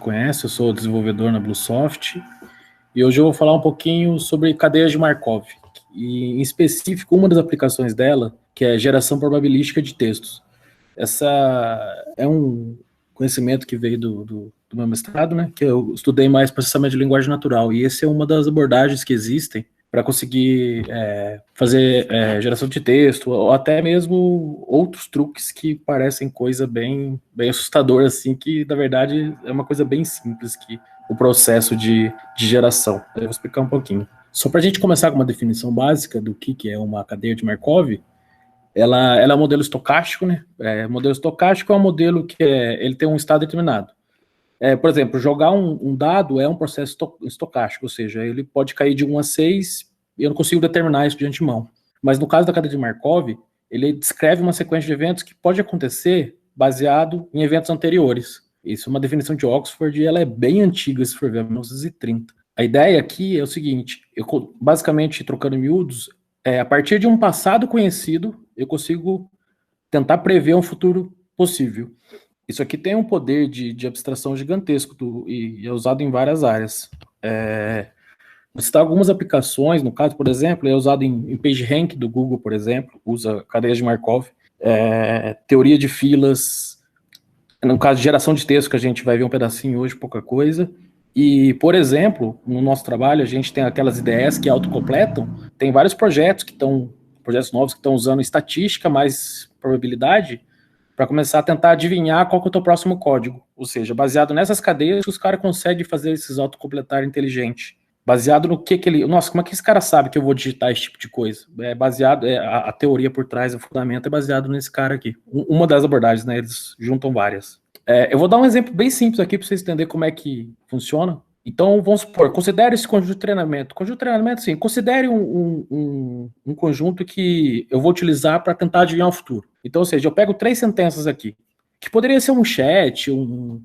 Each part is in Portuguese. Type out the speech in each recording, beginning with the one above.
conhece, eu sou desenvolvedor na Bluesoft e hoje eu vou falar um pouquinho sobre cadeias de Markov e, em específico, uma das aplicações dela, que é geração probabilística de textos. Essa é um conhecimento que veio do meu mestrado, né, que eu estudei mais processamento de linguagem natural, e essa é uma das abordagens que existem para conseguir fazer geração de texto, ou até mesmo outros truques que parecem coisa bem assustadora, assim, que na verdade é uma coisa bem simples, que o processo de geração. Eu vou explicar um pouquinho. Só para a gente começar com uma definição básica do que é uma cadeia de Markov, ela é um modelo estocástico, né? Modelo estocástico é um modelo que ele tem um estado determinado. Por exemplo, jogar um dado é um processo estocástico, ou seja, ele pode cair de 1 a 6 e eu não consigo determinar isso de antemão. Mas no caso da cadeia de Markov, ele descreve uma sequência de eventos que pode acontecer baseado em eventos anteriores. Isso é uma definição de Oxford e ela é bem antiga, se for ver, 1930. A ideia aqui é o seguinte, eu basicamente, trocando em miúdos, a partir de um passado conhecido, eu consigo tentar prever um futuro possível. Isso aqui tem um poder de abstração gigantesco e é usado em várias áreas. Vou citar algumas aplicações, no caso, por exemplo, é usado em PageRank do Google, por exemplo, usa cadeias de Markov, teoria de filas, no caso de geração de texto, que a gente vai ver um pedacinho hoje, pouca coisa. E, por exemplo, no nosso trabalho, a gente tem aquelas IDEs que autocompletam, tem vários projetos novos que estão usando estatística mais probabilidade, para começar a tentar adivinhar qual que é o teu próximo código. Ou seja, baseado nessas cadeias, os caras conseguem fazer esses autocompletar inteligente. Baseado no que ele... Nossa, como é que esse cara sabe que eu vou digitar esse tipo de coisa? A teoria por trás, o fundamento é baseado nesse cara aqui. Uma das abordagens, né? Eles juntam várias. Eu vou dar um exemplo bem simples aqui para vocês entenderem como é que funciona. Então, vamos supor, considere esse conjunto de treinamento. Conjunto de treinamento, sim, considere um conjunto que eu vou utilizar para tentar adivinhar o futuro. Então, ou seja, eu pego 3 sentenças aqui, que poderia ser um chat, um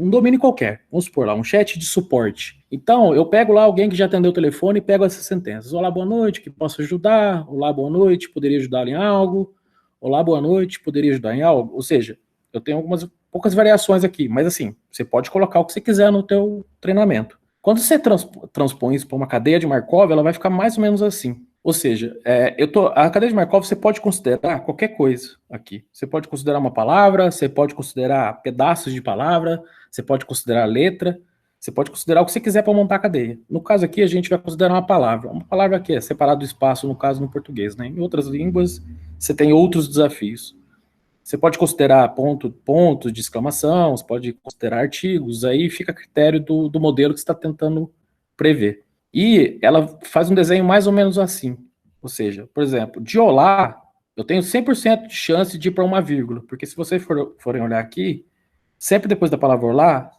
domínio qualquer. Vamos supor lá, um chat de suporte. Então, eu pego lá alguém que já atendeu o telefone e pego essas sentenças. Olá, boa noite, que posso ajudar? Olá, boa noite, poderia ajudar em algo? Olá, boa noite, poderia ajudar em algo? Ou seja, eu tenho poucas variações aqui, mas assim, você pode colocar o que você quiser no teu treinamento. Quando você transpõe isso para uma cadeia de Markov, ela vai ficar mais ou menos assim. Ou seja, a cadeia de Markov você pode considerar qualquer coisa aqui. Você pode considerar uma palavra, você pode considerar pedaços de palavra, você pode considerar letra, você pode considerar o que você quiser para montar a cadeia. No caso aqui, a gente vai considerar uma palavra. Uma palavra que é separada do espaço, no caso no português, né? Em outras línguas, você tem outros desafios. Você pode considerar pontos de exclamação, você pode considerar artigos, aí fica a critério do modelo que você está tentando prever. E ela faz um desenho mais ou menos assim. Ou seja, por exemplo, de olá, eu tenho 100% de chance de ir para uma vírgula, porque se vocês forem olhar aqui, sempre depois da palavra olá,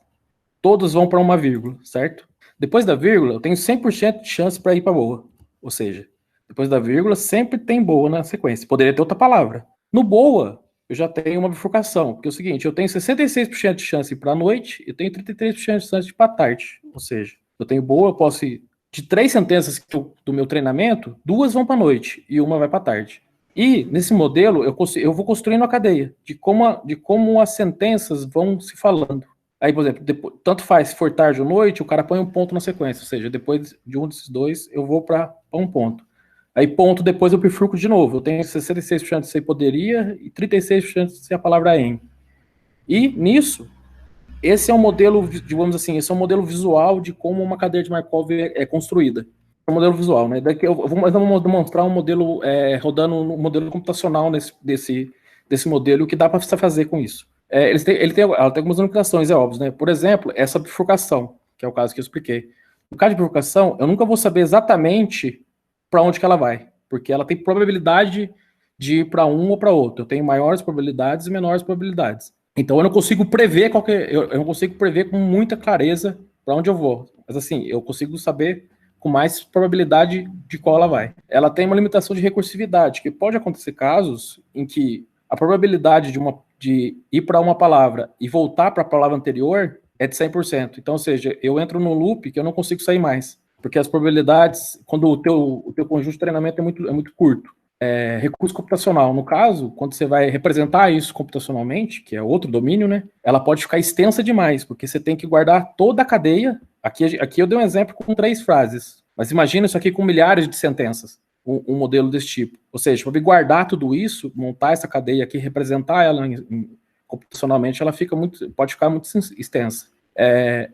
todos vão para uma vírgula, certo? Depois da vírgula, eu tenho 100% de chance para ir para boa. Ou seja, depois da vírgula, sempre tem boa na sequência. Poderia ter outra palavra. No boa, eu já tenho uma bifurcação, porque é o seguinte, eu tenho 66% de chance de ir para a noite e tenho 33% de chance de ir para a tarde. Ou seja, eu tenho boa, eu posso ir de 3 sentenças do meu treinamento, 2 vão para a noite e uma vai para a tarde. E, nesse modelo, eu vou construindo a cadeia de como as sentenças vão se falando. Aí, por exemplo, tanto faz se for tarde ou noite, o cara põe um ponto na sequência, ou seja, depois de um desses dois, eu vou para um ponto. Aí, ponto, depois eu bifurco de novo. Eu tenho 66% de ser poderia e 36% de ser a palavra em. E, nisso, esse é um modelo, digamos assim, esse é um modelo visual de como uma cadeia de Markov é construída. É um modelo visual, né? Daqui eu vou demonstrar um modelo rodando um modelo computacional desse modelo, o que dá para você fazer com isso. Ela tem algumas limitações, é óbvio, né? Por exemplo, essa bifurcação, que é o caso que eu expliquei. No caso de bifurcação, eu nunca vou saber exatamente para onde que ela vai, porque ela tem probabilidade de ir para um ou para outro. Eu tenho maiores probabilidades e menores probabilidades. Então eu não consigo prever eu não consigo prever com muita clareza para onde eu vou. Mas assim, eu consigo saber com mais probabilidade de qual ela vai. Ela tem uma limitação de recursividade, que pode acontecer casos em que a probabilidade de ir para uma palavra e voltar para a palavra anterior é de 100%. Então, ou seja, eu entro num loop que eu não consigo sair mais. Porque as probabilidades, quando o teu conjunto de treinamento é muito curto. recurso computacional. No caso, quando você vai representar isso computacionalmente, que é outro domínio, né, ela pode ficar extensa demais, porque você tem que guardar toda a cadeia. Aqui eu dei um exemplo com 3 frases, mas imagina isso aqui com milhares de sentenças, um modelo desse tipo. Ou seja, para guardar tudo isso, montar essa cadeia aqui, representar ela computacionalmente, ela pode ficar muito extensa.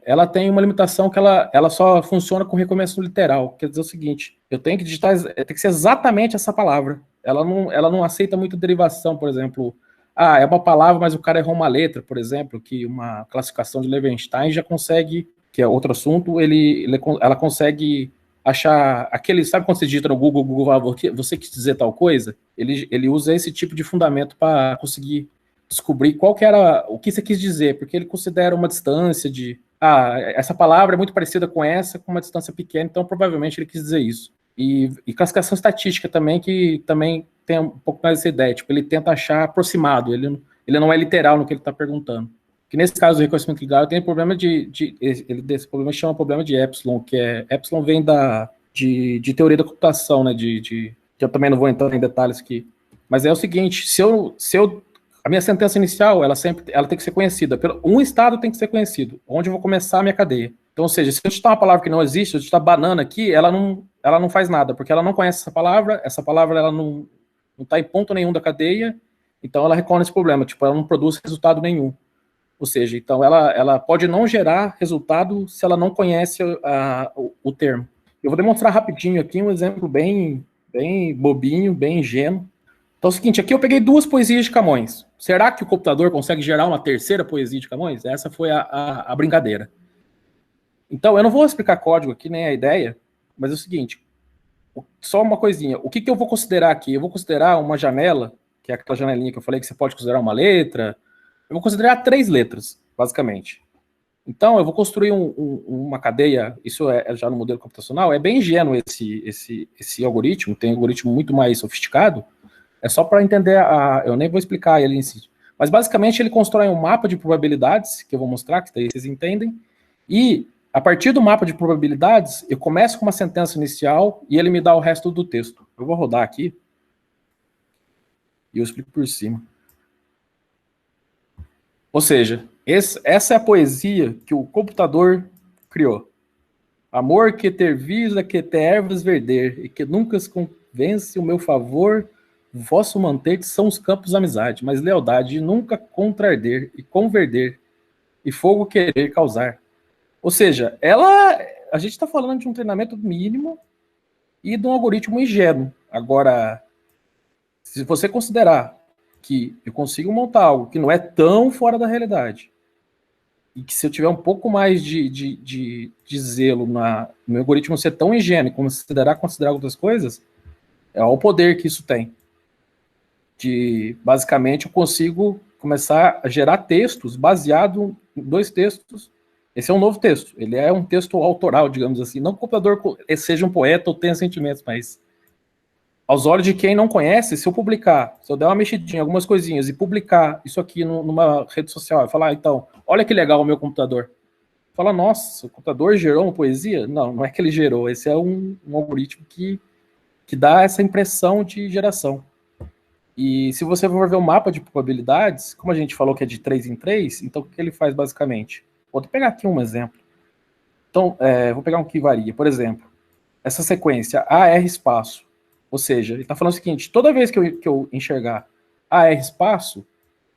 Ela tem uma limitação que ela só funciona com recomeço literal. Quer dizer o seguinte, eu tenho que digitar, tem que ser exatamente essa palavra. Ela não aceita muito derivação, por exemplo. É uma palavra, mas o cara errou uma letra, por exemplo, que uma classificação de Levenstein já consegue, que é outro assunto, ela consegue achar aquele, sabe quando você digita no Google fala, você quis dizer tal coisa? Ele usa esse tipo de fundamento para conseguir descobrir qual que era, o que você quis dizer, porque ele considera uma distância de, essa palavra é muito parecida com essa, com uma distância pequena, então provavelmente ele quis dizer isso. E classificação estatística também, que também tem um pouco mais essa ideia, tipo, ele tenta achar aproximado, ele não é literal no que ele está perguntando. Que nesse caso do reconhecimento legal tem problema desse problema chama problema de Epsilon, que Epsilon vem de teoria da computação, né, que eu também não vou entrar em detalhes aqui, mas é o seguinte, a minha sentença inicial, ela tem que ser conhecida. Um estado tem que ser conhecido, onde eu vou começar a minha cadeia. Então, ou seja, se eu digitar uma palavra que não existe, se eu digitar banana aqui, ela não faz nada, porque ela não conhece essa palavra ela não está em ponto nenhum da cadeia, então ela recorre esse problema, tipo, ela não produz resultado nenhum. Ou seja, então ela pode não gerar resultado se ela não conhece o termo. Eu vou demonstrar rapidinho aqui um exemplo bem bobinho, bem ingênuo. Então é o seguinte, aqui eu peguei 2 poesias de Camões. Será que o computador consegue gerar uma terceira poesia de Camões? Essa foi a brincadeira. Então, eu não vou explicar código aqui, nem a ideia, mas é o seguinte, só uma coisinha. O que eu vou considerar aqui? Eu vou considerar uma janela, que é aquela janelinha que eu falei que você pode considerar uma letra. Eu vou considerar 3 letras, basicamente. Então, eu vou construir uma cadeia, isso é já no modelo computacional, é bem ingênuo esse algoritmo, tem um algoritmo muito mais sofisticado. É só para entender, eu nem vou explicar ele em si. Mas basicamente ele constrói um mapa de probabilidades, que eu vou mostrar, que daí vocês entendem, e a partir do mapa de probabilidades, eu começo com uma sentença inicial e ele me dá o resto do texto. Eu vou rodar aqui e eu explico por cima. Ou seja, essa é a poesia que o computador criou. Amor que ter visa, que ter ervas verder, e que nunca se convence o meu favor, vosso manter são os campos da amizade, mas lealdade nunca contrarder e converter, e fogo querer causar. Ou seja, a gente está falando de um treinamento mínimo e de um algoritmo ingênuo. Agora, se você considerar que eu consigo montar algo que não é tão fora da realidade, e que se eu tiver um pouco mais de zelo no meu algoritmo ser tão ingênuo e considerar outras coisas, é o poder que isso tem. Basicamente, eu consigo começar a gerar textos baseado em 2 textos. Esse é um novo texto. Ele é um texto autoral, digamos assim. Não que o computador seja um poeta ou tenha sentimentos, mas aos olhos de quem não conhece, se eu der uma mexidinha, algumas coisinhas, e publicar isso aqui numa rede social, eu falar, então, olha que legal o meu computador. Fala, nossa, o computador gerou uma poesia? Não é que ele gerou. Esse é um algoritmo que dá essa impressão de geração. E se você for ver o mapa de probabilidades, como a gente falou que é de 3 em 3, então o que ele faz basicamente? Vou pegar aqui um exemplo. Então, vou pegar um que varia. Por exemplo, essa sequência AR espaço. Ou seja, ele está falando o seguinte, toda vez que eu enxergar AR espaço,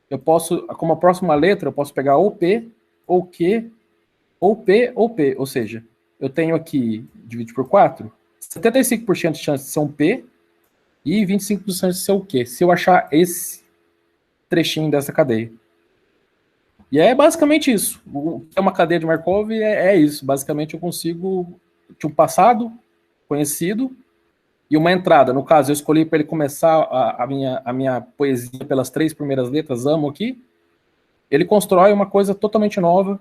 eu posso, como a próxima letra, eu posso pegar ou P, ou Q, ou P, ou P. Ou seja, eu tenho aqui, dividido por 4, 75% de chance de ser um P, e 25% de ser o quê? Se eu achar esse trechinho dessa cadeia. E é basicamente isso. O que é uma cadeia de Markov é isso. Basicamente eu consigo de um passado conhecido e uma entrada. No caso, eu escolhi para ele começar a minha poesia pelas 3 primeiras letras, amo aqui. Ele constrói uma coisa totalmente nova.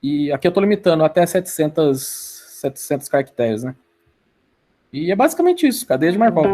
E aqui eu estou limitando até 700 caracteres, né? E é basicamente isso, cadeia de Markov.